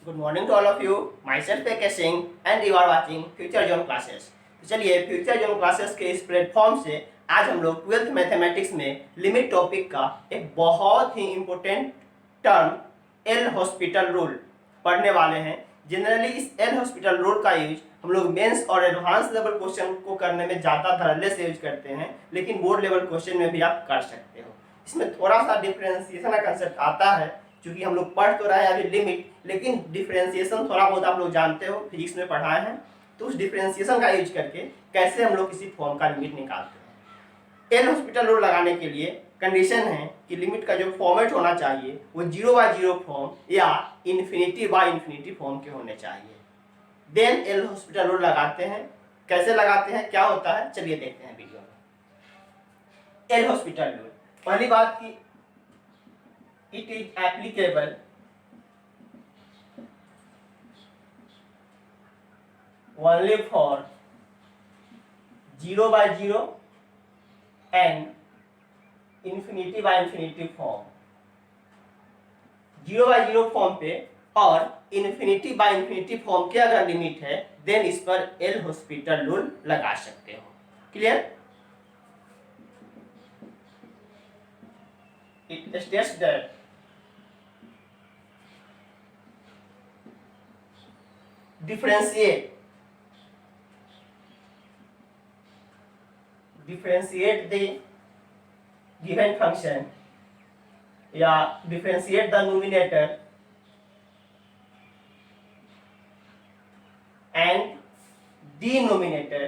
Good morning to all of you. Myself A.K. Singh and you are watching Future Zone Classes. तो चलिए future zone classes के इस platform से आज हम लोग 12th मैथमेटिक्स में लिमिट टॉपिक का एक बहुत ही important term L hospital rule पढ़ने वाले हैं। जनरली इस एल हॉस्पिटल रूल का यूज हम लोग मेंस और एडवांस लेवल क्वेश्चन को करने में ज़्यादा धड़ल्ले से यूज करते हैं, लेकिन बोर्ड लेवल क्वेश्चन में भी आप कर सकते हो। इसमें थोड़ा सा डिफरेंशिएशन का कंसेप्ट आता है, क्योंकि हम लोग पढ़ तो रहे हैं अभी लिमिट, लेकिन डिफरेंशिएशन थोड़ा बहुत आप लोग जानते हो, फिजिक्स में पढ़ाए हैं। तो उस डिफरेंशिएशन का यूज करके कैसे हम लोग किसी फॉर्म का लिमिट निकालते हैं। एल हॉस्पिटल रूल लगाने के लिए कंडीशन है कि लिमिट का जो फॉर्मेट होना चाहिए वो 0/0 फॉर्म या इन्फिनिटी फॉर्म के होने चाहिए। देन एल हॉस्पिटल रूल लगाते हैं। कैसे लगाते हैं, क्या होता है, चलिए देखते हैं वीडियो में। एल हॉस्पिटल रूल, पहली बात की it is applicable only for 0/0 and infinity form। 0/0 form पे और इन्फिनिटी फॉर्म के अगर लिमिट है देन इस पर एल हॉस्पिटल रूल लगा सकते हो। Clear? It states that differentiate the given function या differentiate the numerator and denominator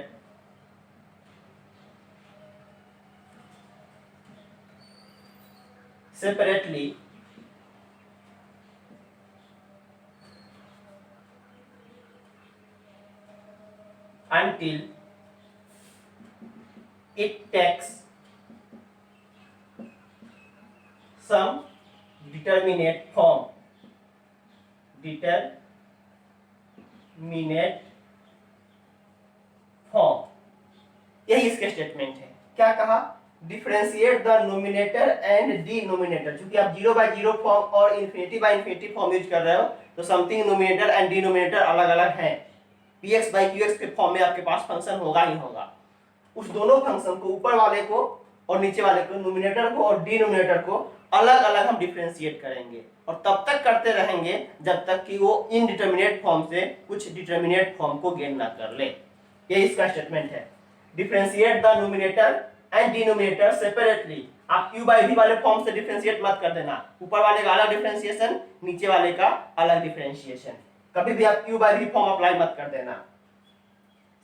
separately until it takes some determinate form। यही इसके स्टेटमेंट है। क्या कहा? Differentiate the nominator and denominator. क्योंकि आप 0/0 फॉर्म और इन्फिनिटी फॉर्म यूज कर रहे हो तो समथिंग नोमिनेटर एंड डिनोमिनेटर अलग अलग हैं। px/qx के फॉर्म में आपके पास फंक्शन होगा ही होगा। उस दोनों फंक्शन को, ऊपर वाले को और नीचे वाले को, नोमिनेटर को और डिनोमिनेटर को अलग अलग हम डिफरेंशिएट करेंगे और तब तक करते रहेंगे जब तक कि वो इनडिटर्मिनेट फॉर्म से कुछ डिटर्मिनेट फॉर्म को गेन ना कर ले। ये इसका स्टेटमेंट है। Differentiate the nominator and denominator separately. आप u/v वाले फॉर्म से डिफरेंशिएट मत कर देना। ऊपर वाले का अलग डिफरेंशिएशन, नीचे वाले का अलग डिफरेंशिएशन। कभी भी आप u/v फॉर्म अप्लाई मत कर देना।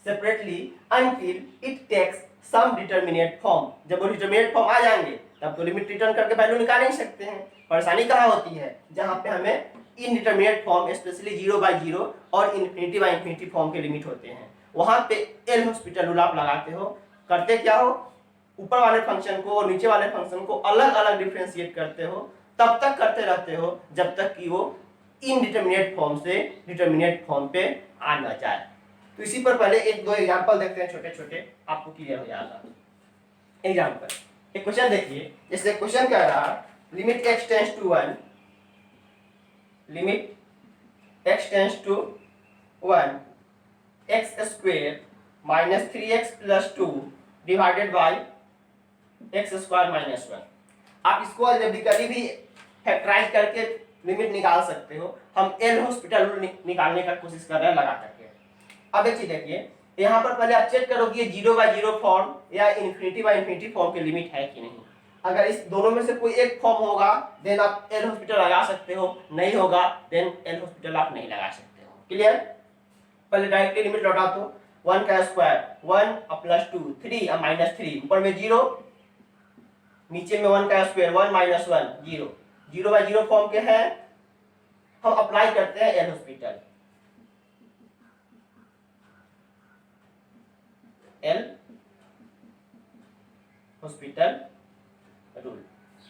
Separately until it takes some determinate form। जब वो डिटर्मिनेट फॉर्म आ जाएंगे तब तो लिमिट रिटर्न करके वैल्यू निकाल नहीं सकते हैं। परेशानी कहाँ होती है? जहाँ पे हमें इनडिटर्मिनेट फॉर्म, स्पेशली 0/0 और इन्फिनिटी फॉर्म के लिमिट होते हैं, वहां पे एल हॉस्पिटल रूल आप लगाते हो। करते क्या हो? ऊपर वाले फंक्शन को और नीचे वाले फंक्शन को अलग अलग डिफरेंशिएट करते हो, तब तक करते रहते हो जब तक कि वो इनडिटर्मिनेट फॉर्म से डिटर्मिनेट फॉर्म पे आ ना जाए। तो इसी पर पहले एक दो एग्जांपल देखते हैं, छोटे छोटे, आपको क्लियर हो जाएगा। एग्जांपल, एक क्वेश्चन देखिए। जैसे क्वेश्चन कह रहा है limit x tends to 1, limit x tends to 1 x² - 3x + 2 divided by x² - 1। आप इसको अलजेब्रिकली भी फैक्टराइज करके लिमिट निकाल सकते हो। हम एल हॉस्पिटल रूल निकालने का कोशिश कर रहे हैं लगा करके। अब एक चीज देखिए, यहाँ पर पहले आप चेक करो कि ये 0/0 फॉर्म या इन्फिनिटी फॉर्म के लिमिट है कि नहीं। अगर इस दोनों में से कोई एक फॉर्म होगा देन आप एल हॉस्पिटल लगा सकते हो, नहीं होगा देन एल हॉस्पिटल आप नहीं लगा सकते हो। क्लियर? पहले डायरेक्टली लिमिट लौटा दो। 1 का स्क्वायर 1 + 2 3 -3, ऊपर में 0, नीचे में 1 का स्क्वायर 1 - 1 0। 0/0 फॉर्म के हैं, हम अप्लाई करते हैं L hospital. L hospital rule.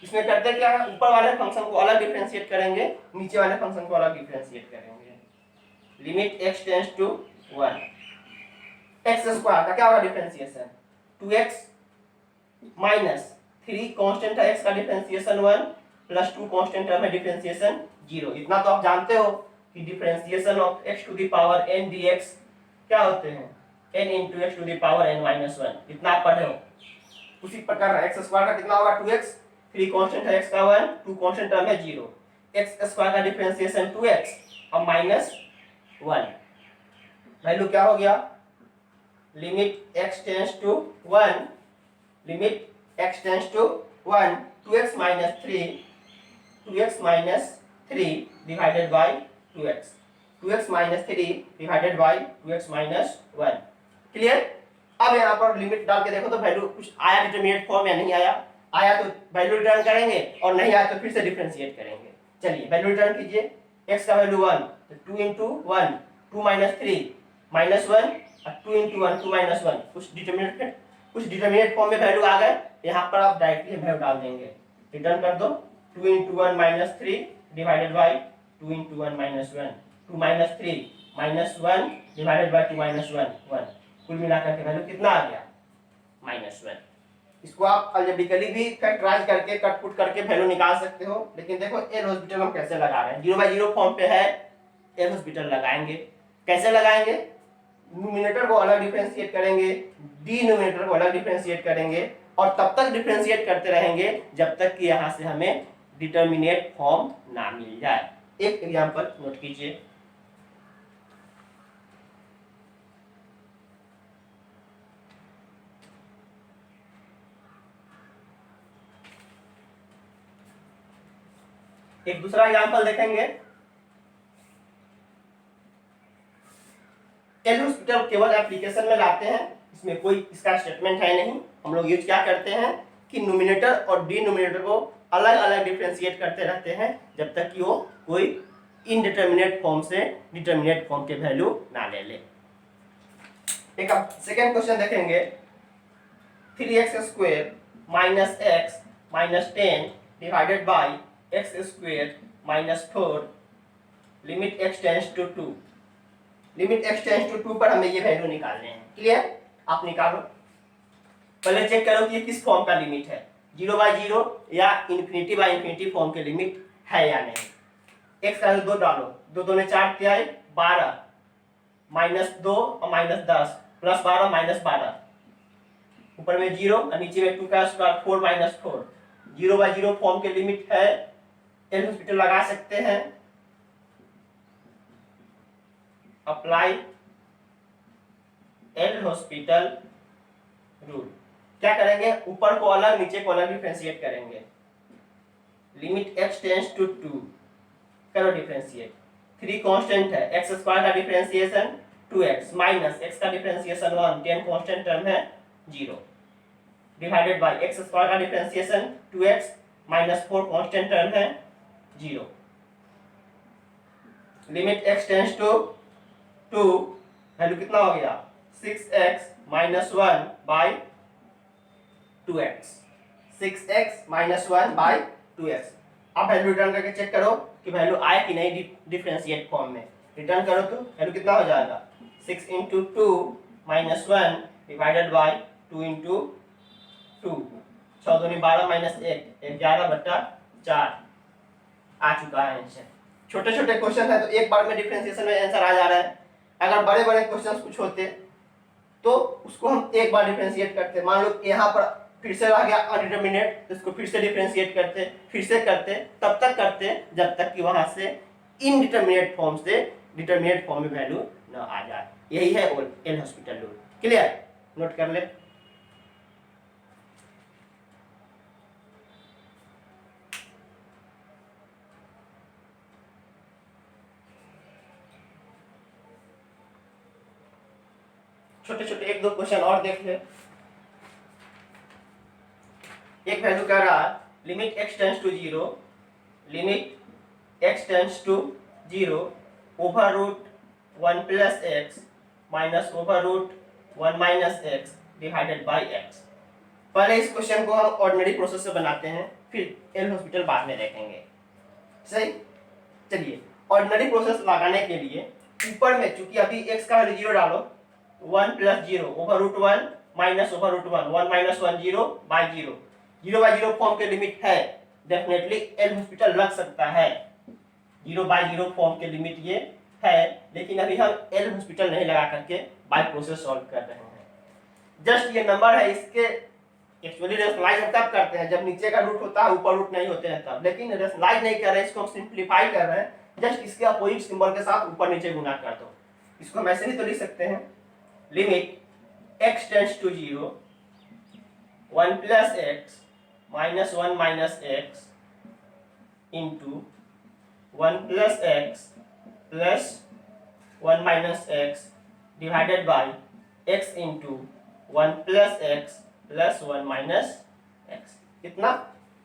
इसमें करते क्या है? ऊपर वाले फंक्शन को अलग डिफरेंशिएट करेंगे, नीचे वाले फंक्शन को अलग डिफरेंशिएट करेंगे। Limit x tends to 1, x² का क्या होगा डिफरेंशिएशन? 2x - 3 कांस्टेंट है, x का डिफरेंशिएशन 1 + 2 कांस्टेंट है डिफरेंशिएशन 0। इतना तो आप जानते हो कि differentiation of x to the power n dx क्या होते हैं, n into x to the power n minus one. इतना आप पढ़े हो। उसी प्रकार एक्स स्क्वायर का कितना होगा 2x, 3 कांस्टेंट है x का 1, 2 कांस्टेंट टर्म है 0, x स्क्वायर का डिफरेंशिएशन 2x और माइनस 1। वैल्यू क्या हो गया, limit x tends to 1, limit x tends to 1, 2x minus 3, 2x minus 3 divided by 2x, 2x minus 3 divided by 2x minus 1। Clear. अब यहाँ पर लिमिट डाल के देखो तो वैल्यू कुछ आया डिटरमिनेट फॉर्म या नहीं आया, आया तो वैल्यू रिटर्न करेंगे और नहीं आया तो फिर से डिफरेंशिएट करेंगे। चलिए वैल्यू रिटर्न कीजिए, x का वैल्यू 1 तो 2 इंटू 1 2 माइनस 3 माइनस 1 और 2 इंटू 1 2 माइनस 1, कुछ डिटरमिनेट फॉर्म में वैल्यू आ गए, यहाँ पर आप डायरेक्टली वैल्यू डाल देंगे। रिटर्न कर दो 2 into 1 minus 3 divided by 2 into 1 minus 1, 2 minus 3 minus 1 divided by 2 minus 1 1, कुल मिलाकर के वैल्यू कितना आ गया माइनस 1। इसको आप अलजेब्रिकली भी फैक्टराइज करके कट पुट करके वैल्यू निकाल सकते हो, लेकिन देखो एल हॉस्पिटल हम कैसे लगा रहे हैं, 0/0 फॉर्म पे है, एल हॉस्पिटल लगाएंगे। कैसे लगाएंगे, न्यूमिनेटर को अलग डिफरेंशिएट करेंगे, डिनोमिनेटर को अलग डिफरेंशिएट करेंगे और तब तक डिफरेंशिएट करते रहेंगे जब तक कि यहाँ से हमें डिटरमिनेट फॉर्म ना मिल जाए। एक एग्जांपल नोट कीजिए, एक दूसरा एग्जांपल देखेंगे। एल हॉस्पिटल केवल एप्लीकेशन में लाते हैं, इसमें कोई इसका स्टेटमेंट है नहीं। हम लोग यूज क्या करते हैं कि नोमिनेटर और डिनोमिनेटर को अलग अलग डिफरेंशिएट करते रहते हैं जब तक कि वो कोई इनडिटरमिनेट फॉर्म से डिटरमिनेट फॉर्म के वैल्यू ना ले ले। एक अब सेकेंड क्वेश्चन देखेंगे, 3x square minus x minus 10 divided by x square minus 4 limit x tends to 2। Limit x tends to 2 पर हमें ये वैल्यू निकालने हैं। क्लियर, आप निकालो। पहले चेक करो कि ये किस फॉर्म का लिमिट है, 0/0 या इन्फिनिटी फॉर्म के लिमिट है या नहीं। x का 2 डालो, 2 2 में 4 क्या है 12, माइनस 2 और माइनस 10 प्लस 12 माइनस 12, ऊपर में 0 और नीचे में 2 का स्क्वायर 4 माइनस 4। 0/0 फॉर्म के लिमिट है, एल हॉस्पिटल लगा सकते हैं। Apply L hospital rule. क्या करेंगे, ऊपर को अलग नीचे को अलग डिफरेंशिएट करेंगे। लिमिट x टेंड्स टू 2 करो डिफरेंशिएट, 3 कांस्टेंट है, x स्क्वायर का डिफरेंशिएशन 2x माइनस x का डिफरेंशिएशन 1, 10 कांस्टेंट टर्म है 0 डिवाइडेड बाय x स्क्वायर का differentiation 2x minus 4 constant term है 0। Limit x tends to 2 value कितना हो गया 6x minus 1 by 2x, 6x minus 1 by 2x। अब value return करके check करो कि वैल्यू आए कि नहीं डिफरेंशिएट फॉर्म में। रिटर्न करो तो वैल्यू कितना हो जाएगा 6 into 2 minus 1 divided by 2 into 2, 6 दूनी 12 माइनस 1 11/4 आ चुका है आंसर। छोटे छोटे क्वेश्चन है तो एक बार में डिफरेंशिएशन में आंसर आ जा रहा है। अगर बड़े बड़े क्वेश्चंस कुछ होते तो उसको हम एक बार डिफरेंशिएट करते, मान लो यहाँ पर फिर से आ गया अनडिटरमिनेट तो इसको फिर से डिफरेंशिएट करते, फिर से करते, तब तक करते जब तक कि वहां से इनडिटरमिनेट फॉर्म से डिटरमिनेट फॉर्म में वैल्यू न आ जाए। यही है L hospital rule. Clear, note कर ले। छोटे छोटे एक दो क्वेश्चन और देख ले। एक वैल्यू कह रहा है limit x tends to 0, limit x tends to 0 over root 1 plus x minus over root 1 minus x divided by x। पहले इस क्वेश्चन को हम ऑर्डिनरी प्रोसेस से बनाते हैं, फिर एल हॉस्पिटल बाद में देखेंगे। सही, चलिए ऑर्डिनरी प्रोसेस लगाने के लिए ऊपर में चूंकि अभी x का वैल्यू 0 डालो, 1 plus 0 over root 1 minus over root 1, 1 minus 1 0 by 0। 0/0 form के लिमिट है, डेफिनेटली एल हॉस्पिटल लग सकता है। 0/0 फॉर्म के लिमिट ये है, लेकिन अभी हम एल हॉस्पिटल नहीं लगा करके बाय प्रोसेस सॉल्व कर रहे हैं। जस्ट ये नंबर है, इसके एक्चुअली रेशनलाइज हम तब करते हैं जब नीचे का रूट होता है ऊपर रूट नहीं होते हैं तब, लेकिन रेशनलाइज नहीं कर रहे हैं, इसको हम सिंप्लीफाई कर रहे हैं। जस्ट इसके अपोजिट सिंबल के साथ ऊपर नीचे गुना कर दो। इसको हम ऐसे ही तो लिख सकते हैं, limit x tends to 0 1 plus x minus 1 minus x into 1 plus x plus 1 minus x divided by x into 1 plus x plus 1 minus x। कितना?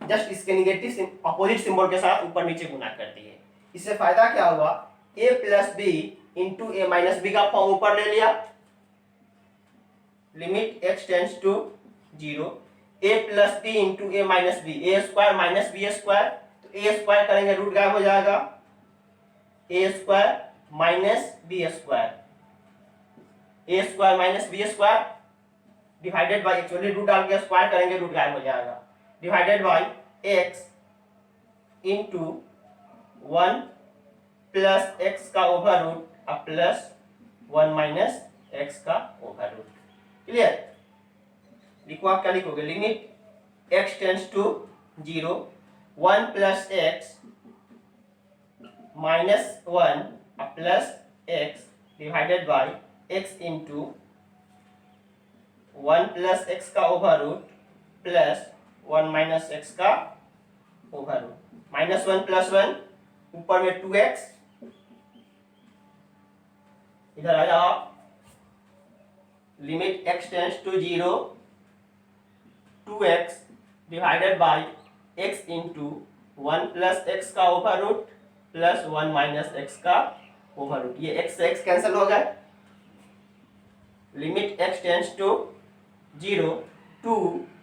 जस्ट इसके निगेटिव अपोजिट सिंबल के साथ ऊपर नीचे गुना कर दिए। इससे फायदा क्या हुआ, a plus B into A minus B का फॉर्म ऊपर ले लिया, limit x tends to 0 a plus B into A minus B, A square minus B square, तो ए स्क्वायर करेंगे रूट गायब हो जाएगा, A square minus B square, A square minus B square divided by, actually root डाल के square करेंगे root गायब हो जाएगा, divided by x into 1 plus x का ओवर रूट अब प्लस 1 माइनस x का ओवर रूट। क्लियर? लिखो, आप क्या लिखोगे, limit x tends to 0 1 plus x minus 1 plus x divided by x into 1 plus x का over root plus 1 minus x का over root, minus 1 plus 1 ऊपर में 2x, इधर आ जाओ, limit x tends to 0 2x divided by x into 1 plus x का over root plus 1 minus x का over root. ये x से x कैंसिल हो गए, limit x tends to 0 2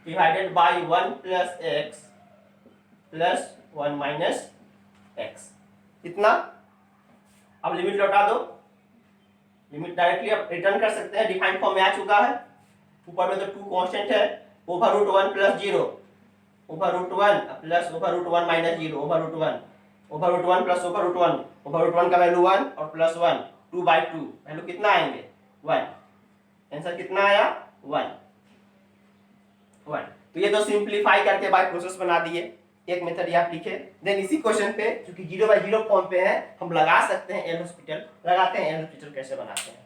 divided by 1 plus x plus 1 minus x। इतना? अब limit लौटा दो, लिमिट डायरेक्टली आप रिटर्न कर सकते हैं, डिफाइंड फॉर्म में आ चुका है, ऊपर में तो 2 कांस्टेंट है, over root 1 plus 0 over root 1 plus over root 1 minus 0 over root 1, over root 1 plus over root 1, over root 1 का वैल्यू 1 और प्लस 1 2/2, वैल्यू कितना आएंगे 1, आंसर कितना आया 1। तो ये तो सिंप्लीफाई करके बाय प्रोसेस बना दिए, एक मेथड आप लिखे। देन इसी क्वेश्चन पे क्योंकि 0/0 फॉर्म पे है, हम लगा सकते हैं एल हॉस्पिटल, लगाते हैं एल हॉस्पिटल कैसे बनाते हैं।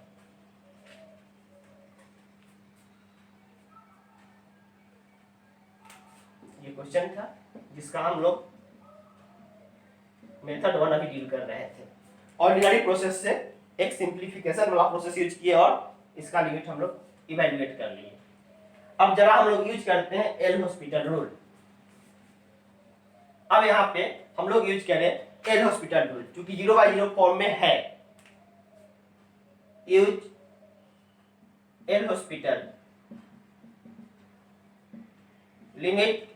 ये क्वेश्चन था जिसका हम लोग मेथड 1 अभी डील कर रहे थे। ऑर्डिनरी प्रोसेस से एक सिंप्लीफिकेशन वाला प्रोसेस यूज किए और इसका लिमिट हम लोग इवैल्यूएट कर लिए। अब जरा हम लोग यूज करते हैं एल हॉस्पिटल रूल। अब यहाँ पे हम लोग यूज करें एल हॉस्पिटल रूल, क्योंकि 0/0 फॉर्म में है। Use L Hospital limit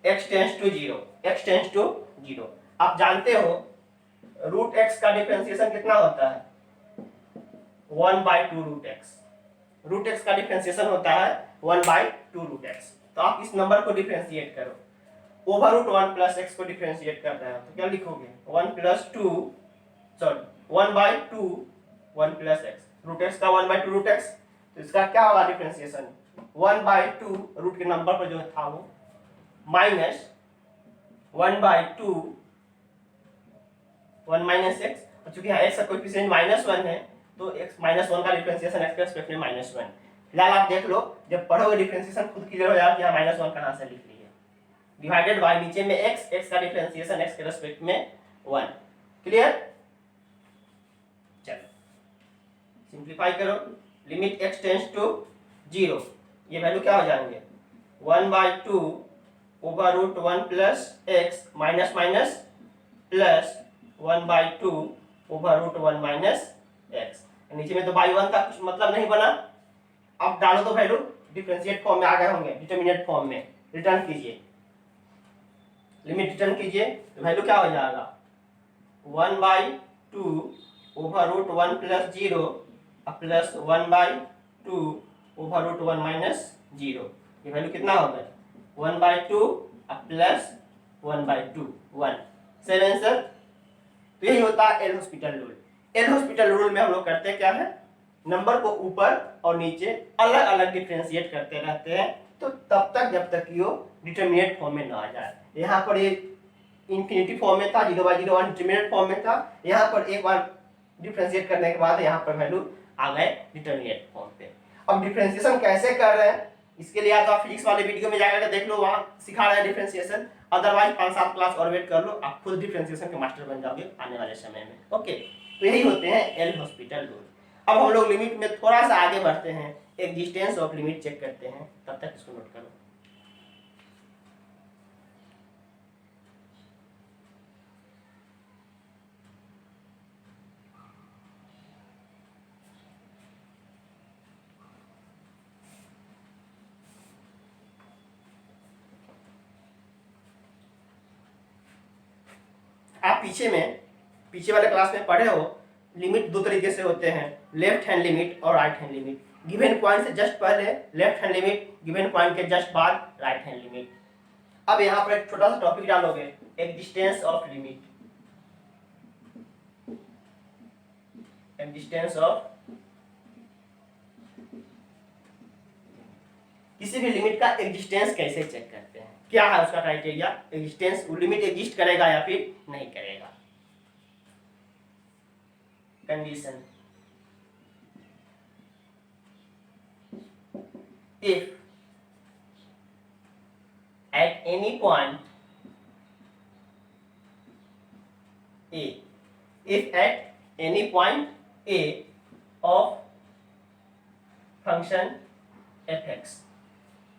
x tends to 0, x tends to 0। आप जानते हो रूट x का डिफरेंशिएशन कितना होता है 1/2 रूट x, रूट x का डिफरेंशिएशन होता है 1/2 रूट x। तो आप इस नंबर को डिफरेंशिएट करो, ओवर रूट 1 प्लस x को डिफरेंशिएट कर रहे हो तो क्या लिखोगे 1 plus 2 sorry 1/2 1 plus x, root x का 1/2 रूट x, तो इसका क्या होगा डिफरेंशिएशन 1/2 रूट के नंबर पर जो था वो माइनस 1/2 1 माइनस x, और चूंकि यहाँ x का कोएफिशिएंट -1 है तो x -1 का डिफरेंशिएशन x के रिस्पेक्ट में -1। फिलहाल आप देख लो, जब पढ़ोगे डिफरेंशिएशन खुद क्लियर हो जाएगा कि यहाँ -1 कहाँ से लिख लिए, डिवाइडेड बाय नीचे में x का डिफरेंशिएशन x के रिस्पेक्ट में 1। क्लियर? चलो सिंप्लीफाई करो, लिमिट x टेंड्स टू 0, ये वैल्यू क्या हो जाएंगे 1/2 over root 1 plus x minus minus plus 1/2 over root 1 minus x। नीचे में तो बाई 1 का कुछ मतलब नहीं बना, अब डालो तो वैल्यू डिफरेंशिएट फॉर्म में आ गए होंगे, डिटरमिनेंट फॉर्म में। रिटर्न कीजिए, लिमिट रिटर्न कीजिए तो वैल्यू क्या हो जाएगा 1/2 over root 1 plus 0 plus 1/2 over root 1 minus 0। ये वैल्यू कितना हो गया 1/2 प्लस 1/2 1। सेम आंसर तो यही होता है L hospital rule. L hospital rule में हम लोग करते क्या है, नंबर को ऊपर और नीचे अलग अलग डिफ्रेंशिएट करते रहते हैं, तो तब तक जब तक कि वो डिटरमिनेट फॉर्म में ना आ जाए। यहाँ पर ये इंफिनिटी फॉर्म में था, 0/0 डिटरमिनेट फॉर्म में था, यहाँ पर एक बार डिफ्रेंशिएट करने के बाद यहाँ पर वैल्यू आ गए डिटरमिनेट फॉर्म पे। अब डिफ्रेंशिएशन कैसे कर रहे हैं, इसके लिए तो आप फिजिक्स वाले वीडियो में जाकर देख लो, वहाँ सिखा रहे हैं डिफ्रेंशिएशन। अदरवाइज 5-7 क्लास और वेट कर लो, आप खुद डिफ्रेंशिएशन के मास्टर बन जाओगे आने वाले समय में। ओके, तो यही होते हैं एल हॉस्पिटल रूल। अब हम लोग लिमिट में थोड़ा सा आगे बढ़ते हैं, एग्जिस्टेंस ऑफ लिमिट चेक करते हैं, तब तक इसको नोट करो। आप पीछे वाले क्लास में पढ़े हो, लिमिट दो तरीके से होते हैं, लेफ्ट हैंड लिमिट और right hand limit. Given point से जस्ट पहले left hand limit, given point के जस्ट बाद राइट हैंड लिमिट। अब यहाँ पर एक छोटा सा टॉपिक डालोगे, existence of limit. Existence of किसी भी लिमिट का एग्जिस्टेंस कैसे चेक करते हैं, क्या है उसका क्राइटेरिया, एग्जिस्टेंस, वो लिमिट एग्जिस्ट करेगा या फिर नहीं करेगा। Condition, if at any point a, if at any point a of function fx,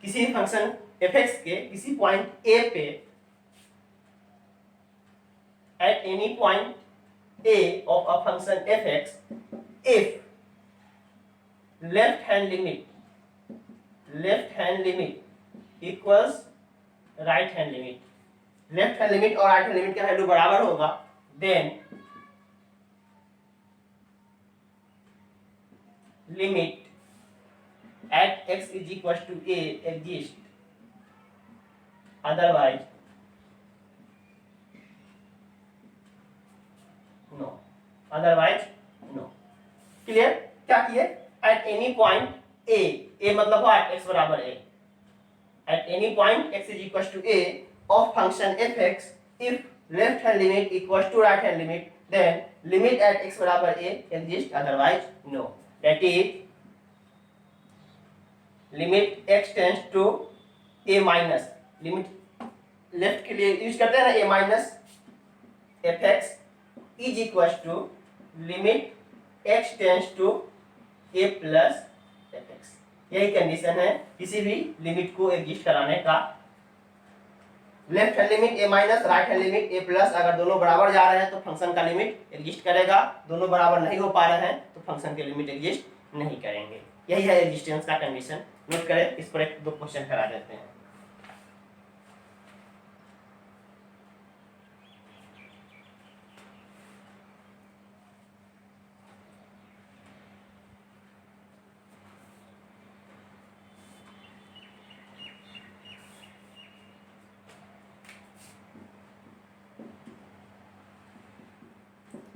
किसी फंक्शन fx के किसी पॉइंट a पे, at any point a of a function fx, if left hand limit equals right hand limit, left hand limit और right hand limit का value बराबर होगा, then limit at x is equals to a exist, otherwise no, otherwise no। Clear, क्या किए, at any point a मतलब हुआ x बराबर a, at any point x is equals to a of function fx, if left hand limit equals to right hand limit, then limit at x बराबर a exist, otherwise no। that is limit x tends to a minus, limit left के लिए use करते हैं ना, a minus fx is equal to limit x tends to a plus fx। यही condition है किसी भी लिमिट को एग्जिस्ट कराने का। Left hand limit a minus, right hand limit a plus, अगर दोनों बराबर जा रहे हैं तो फंक्शन का लिमिट एग्जिस्ट करेगा, दोनों बराबर नहीं हो पा रहे हैं तो फंक्शन के लिमिट एग्जिस्ट नहीं करेंगे। यही है एग्जिस्टेंस का कंडीशन। नोट करें, इस पर एक दो क्वेश्चन करा देते हैं।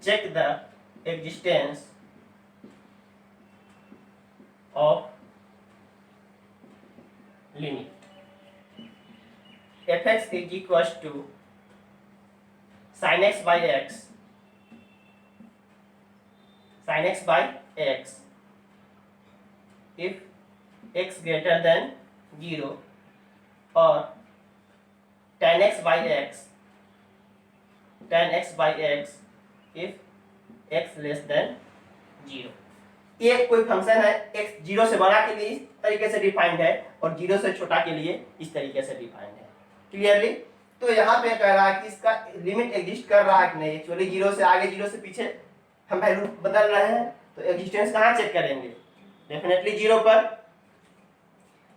Check the existence of limit fx is equals to sin x by x, sin x by x if x greater than 0 or tan x by x, tan x by x if x less than 0। ये कोई function है, x 0 से बड़ा के लिए इस तरीके से डिफाइंड है और 0 से छोटा के लिए इस तरीके से डिफाइंड है। क्लियरली, तो यहाँ पे कह रहा है कि इसका लिमिट एग्जिस्ट कर रहा है कि नहीं। एक्चुअली 0 से आगे 0 से पीछे हम वैल्यू बदल रहे हैं, तो एग्जिस्टेंस कहाँ चेक करेंगे, डेफिनेटली 0 पर।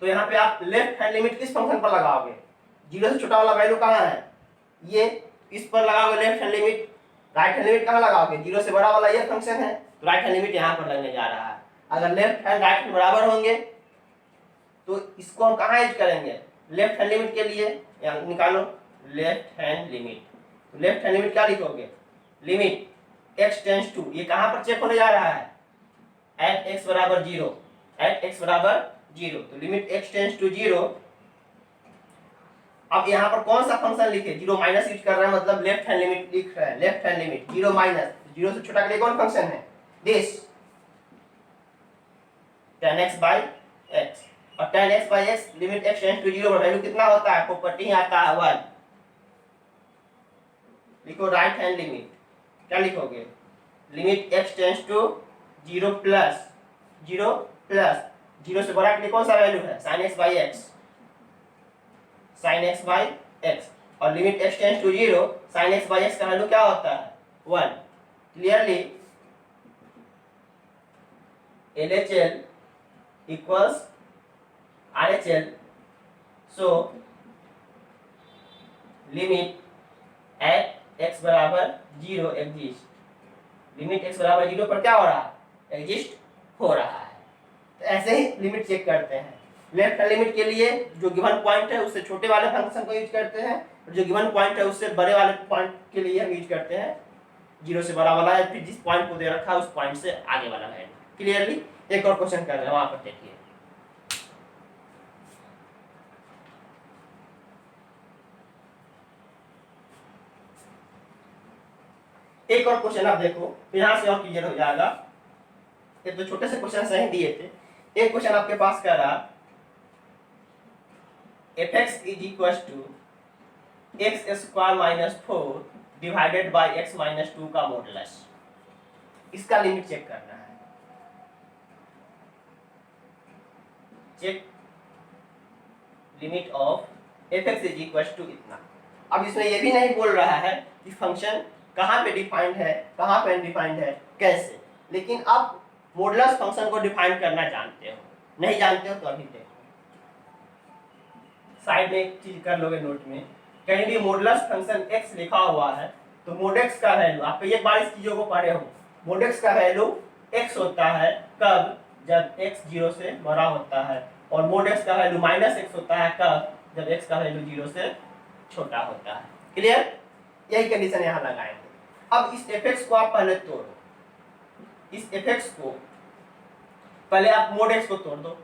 तो यहाँ पे आप लेफ्ट हैंड लिमिट किस फंक्शन पर लगाओगे, 0 से छोटा वाला वैल्यू कहाँ है, ये इस पर लगाओगे left hand limit. Right hand limit कहाँ लगाओगे, 0 से बड़ा वाला ये फंक्शन है, तो राइट हैंड लिमिट यहाँ पर लगने जा रहा है। अगर लेफ्ट हैंड राइट हैंड बराबर होंगे तो इसको हम कहाँ यूज करेंगे, लेफ्ट हैंड लिमिट के लिए निकालो लेफ्ट हैंड लिमिट। तो लेफ्ट हैंड लिमिट क्या लिखोगे, लिमिट x टेंस टू, ये कहां पर चेक होने जा रहा है, एट x बराबर 0, एट x बराबर 0, तो लिमिट x टेंस टू 0। अब यहाँ पर कौन सा फंक्शन लिखे, 0 माइनस यूज कर रहा है, मतलब लेफ्ट हैंड लिमिट लिख रहा है, लेफ्ट हैंड लिमिट 0 माइनस, 0 से छोटा के लिए कौन फंक्शन है, this tan x by x, और tan x by x limit x tends to 0 पर वैल्यू कितना होता है, प्रॉपर्टी ही आता है 1। लिखो राइट हैंड लिमिट, क्या लिखोगे, limit x tends to 0 plus 0 plus 0 से बड़ा के लिए कौन सा वैल्यू है, sin x by x, sin x by x, और limit x tends to 0, sin x by x का वैल्यू क्या होता है 1। Clearly LHL equals RHL, so limit at x बराबर 0 एग्जिस्ट, लिमिट x बराबर 0 पर क्या हो रहा है, एग्जिस्ट हो रहा है। तो ऐसे ही लिमिट चेक करते हैं। लेफ्ट हैंड लिमिट के लिए जो गिवन पॉइंट है उससे छोटे वाले फंक्शन को यूज करते हैं, और जो गिवन पॉइंट है उससे बड़े वाले पॉइंट के लिए हम यूज करते हैं 0 से बड़ा वाला, या फिर जिस पॉइंट को दे रखा है उस पॉइंट से आगे वाला है। क्लियरली एक और क्वेश्चन कर रहे हैं, वहां पर देखिए, एक और क्वेश्चन आप देखो, यहां से और क्लियर हो जाएगा। ये तो छोटे से क्वेश्चन सही दिए थे। एक क्वेश्चन आपके पास कह रहा fx is equal to x square minus 4 divided by x minus 2 का मॉडुलस, इसका लिमिट चेक करना है। Check limit of fx is equal to इतना। अब इसमें ये भी नहीं बोल रहा है कि फंक्शन कहाँ पे डिफाइंड है, कहाँ पे अनडिफाइंड है, कैसे, लेकिन आप मॉडुलस फंक्शन को डिफाइन करना जानते हो, नहीं जानते हो तो अभी देखो, साइड में एक चीज कर लोगे नोट में, कहीं भी मॉडुलस फंक्शन x लिखा हुआ है तो mod x का वैल्यू, आप एक बार इस चीजों को पढ़े हो, mod x का वैल्यू x होता है कब, जब x 0 से बड़ा होता है, और mod x का वैल्यू माइनस x होता है कब, जब x का वैल्यू 0 से छोटा होता है। क्लियर, यही कंडीशन यहाँ लगाएंगे। अब इस fx को आप पहले तोड़ो, इस fx को पहले आप mod x को तोड़ दो,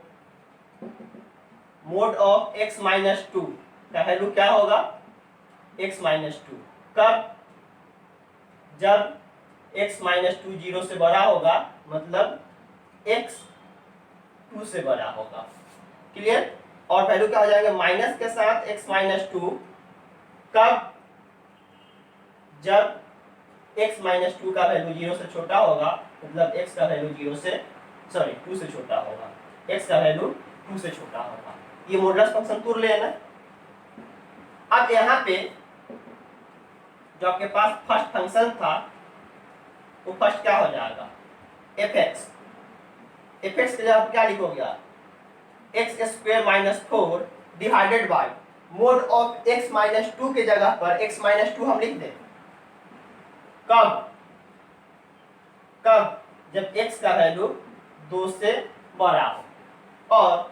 mod ऑफ x माइनस 2 का वैल्यू क्या होगा, x माइनस 2, कब, जब x माइनस 2 0 से बड़ा होगा, मतलब x 2 से बड़ा होगा। क्लियर, और वैल्यू क्या हो जाएगा, माइनस के साथ x माइनस 2, कब, जब x माइनस 2 का वैल्यू 0 से छोटा होगा, मतलब x का वैल्यू 2 से छोटा होगा, x का वैल्यू 2 से छोटा होगा। ये मॉडुलस फंक्शन तोड़ लेना। अब यहाँ पे जो आपके पास फर्स्ट फंक्शन था वो फर्स्ट क्या हो जाएगा, fx, fx के जगह क्या लिखोगे आप, x square minus 4 divided bye mode of x minus 2 के जगह पर x माइनस 2 हम लिख दें, कब, जब x का वैल्यू 2 से बड़ा हो, और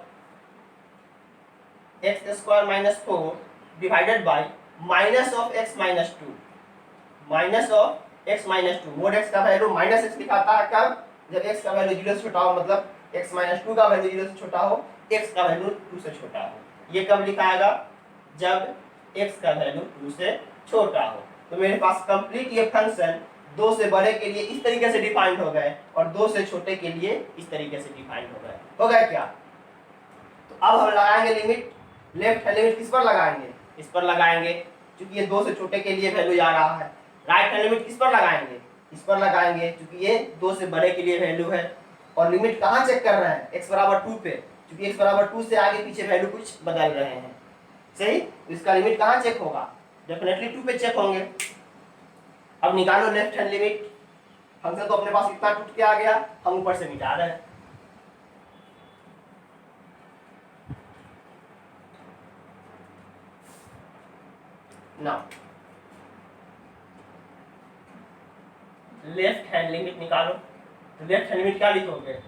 x square minus 4 divided bye minus of x minus 2, minus of x minus 2, mode x का वैल्यू माइनस x दिखाता है कब, जब x का वैल्यू 0 से छोटा हो, मतलब x माइनस 2 का वैल्यू 0 से छोटा हो, x का वैल्यू 2 से छोटा हो। ये कब लिखाएगा, जब x का वैल्यू 2 से छोटा हो। तो मेरे पास कंप्लीट ये फंक्शन 2 से बड़े के लिए इस तरीके से डिफाइंड हो गए, और 2 से छोटे के लिए इस तरीके से डिफाइंड हो गए। हो गया क्या, तो अब हम लगाएंगे लिमिट, लेफ्ट हैंड लिमिट किस पर लगाएंगे, इस पर लगाएंगे, क्योंकि ये 2 से छोटे के लिए वैल्यू जा रहा है। राइट हैंड लिमिट किस पर लगाएंगे, इस पर लगाएंगे, क्योंकि ये 2 से बड़े के लिए वैल्यू है। और लिमिट कहाँ चेक कर रहे हैं, x बराबर 2 पे, क्योंकि x बराबर 2 से आगे पीछे वैल्यू कुछ बदल रहे हैं, सही, तो इसका लिमिट कहाँ चेक होगा, डेफिनेटली 2 पे चेक होंगे। अब निकालो लेफ्ट हैंड लिमिट, फंक्शन तो अपने पास इतना टूट के आ गया, हम ऊपर से मिटा रहे हैं। नाउ लेफ्ट हैंड लिमिट निकालो, तो लेफ्ट हैंड लिमिट क्या लिखोगे,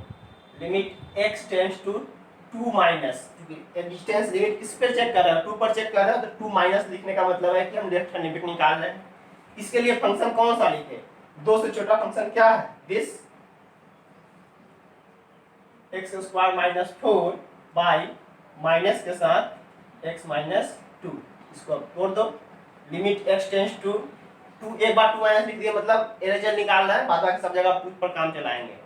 limit x tends to 2 minus, क्योंकि डिस्टेंस लिमिट किस पे चेक कर रहे हैं, 2 पर चेक कर रहे हैं, तो 2 माइनस लिखने का मतलब है कि हम लेफ्ट हैंड लिमिट निकाल रहे हैं। इसके लिए फंक्शन कौन सा लिखे, 2 से छोटा फंक्शन क्या है? This x square minus 4 by minus के साथ x माइनस 2, इसको अब तोड़ दो। लिमिट x टेंस टू 2, एक बार 2 माइनस लिख दिया मतलब इरेजर निकालना है, बाद बाकी सब जगह प्रूफ पर काम चलाएंगे।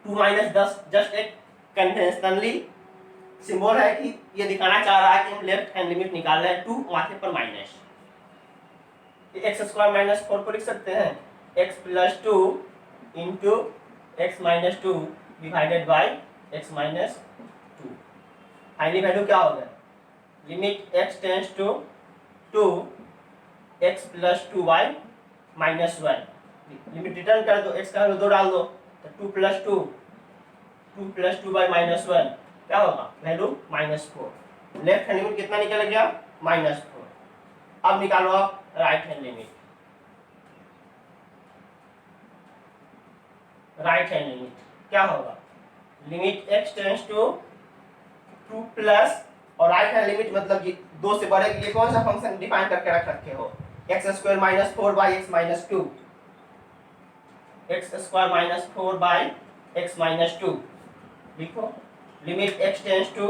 2 माइनस 10 जस्ट एक कन्वेंशनली सिंबल है कि ये दिखाना चाह रहा है कि हम लेफ्ट हैंड लिमिट निकाल रहे हैं, 2 माथे पर माइनस। एक्स स्क्वायर माइनस 4 को लिख सकते हैं x plus 2 into x minus 2 divided by x minus 2। Finally value क्या हो गया? Limit x tends to 2 x plus 2 by minus 1। Limit return कर दो, x का वैल्यू 2 डाल दो, तो 2 प्लस 2 बाई माइनस 1 क्या होगा? वैल्यू -4। लेफ्ट हैंड लिमिट कितना निकल गया? -4। अब निकालो आप right hand limit. Right hand limit क्या होगा? Limit x tends to 2 plus, और राइट हैंड लिमिट मतलब 2 से बड़े के लिए कौन सा फंक्शन डिफाइन करके रख रखे हो? X square minus 4 by x minus 2, x square minus 4 by x minus 2 लिखो। Limit x tends to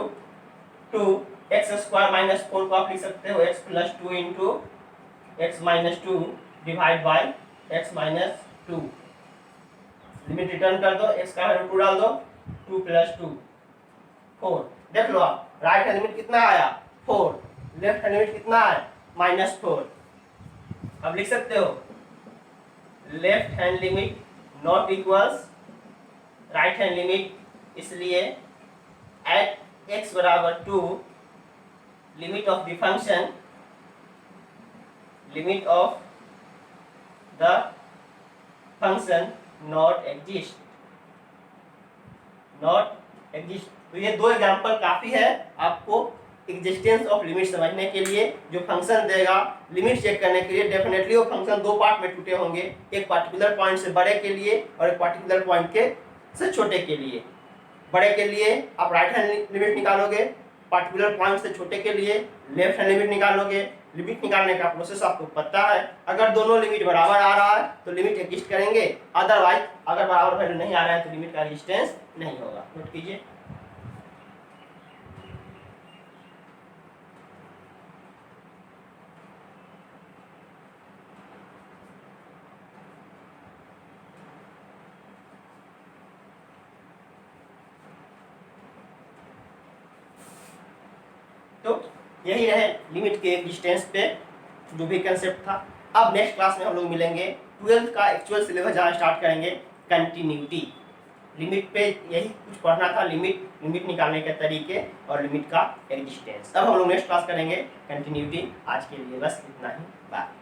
2 x square minus 4 को आप लिख सकते हो x plus 2 into x minus 2 divide by x minus 2। Limit return कर दो, x का value 2 डाल दो, 2 प्लस 2 4। देख लो आप राइट हैंड लिमिट कितना आया? 4। लेफ्ट हैंड लिमिट कितना है? -4। अब लिख सकते हो left hand limit not equals right hand limit, इसलिए एट x बराबर 2 limit of the function, limit of the function not exist. तो ये 2 एग्जांपल काफी है आपको एग्जिस्टेंस ऑफ लिमिट समझने के लिए। जो फंक्शन देगा लिमिट चेक करने के लिए, डेफिनेटली वो फंक्शन 2 पार्ट में टूटे होंगे, एक पर्टिकुलर पॉइंट से बड़े के लिए और एक पर्टिकुलर पॉइंट के से छोटे के लिए। बड़े के लिए आप राइट हैंड लिमिट निकालोगे, पर्टिकुलर पॉइंट से छोटे के लिए लेफ्ट हैंड लिमिट निकालोगे। लिमिट निकालने का प्रोसेस आपको पता है। अगर दोनों लिमिट बराबर आ रहा है तो लिमिट एग्जिस्ट करेंगे, अदरवाइज अगर बराबर वैल्यू नहीं आ रहा है तो लिमिट का एग्जिस्टेंस नहीं होगा। नोट कीजिए। तो यही रहे लिमिट के डिस्टेंस पे जो भी कंसेप्ट था। अब नेक्स्ट क्लास में हम लोग मिलेंगे 12th का एक्चुअल सिलेबस जहाँ स्टार्ट करेंगे कंटिन्यूटी। लिमिट पे यही कुछ पढ़ना था, लिमिट निकालने के तरीके और लिमिट का एग्जिस्टेंस। अब हम लोग नेक्स्ट क्लास करेंगे कंटिन्यूटी। आज के लिए बस इतना ही, बाय।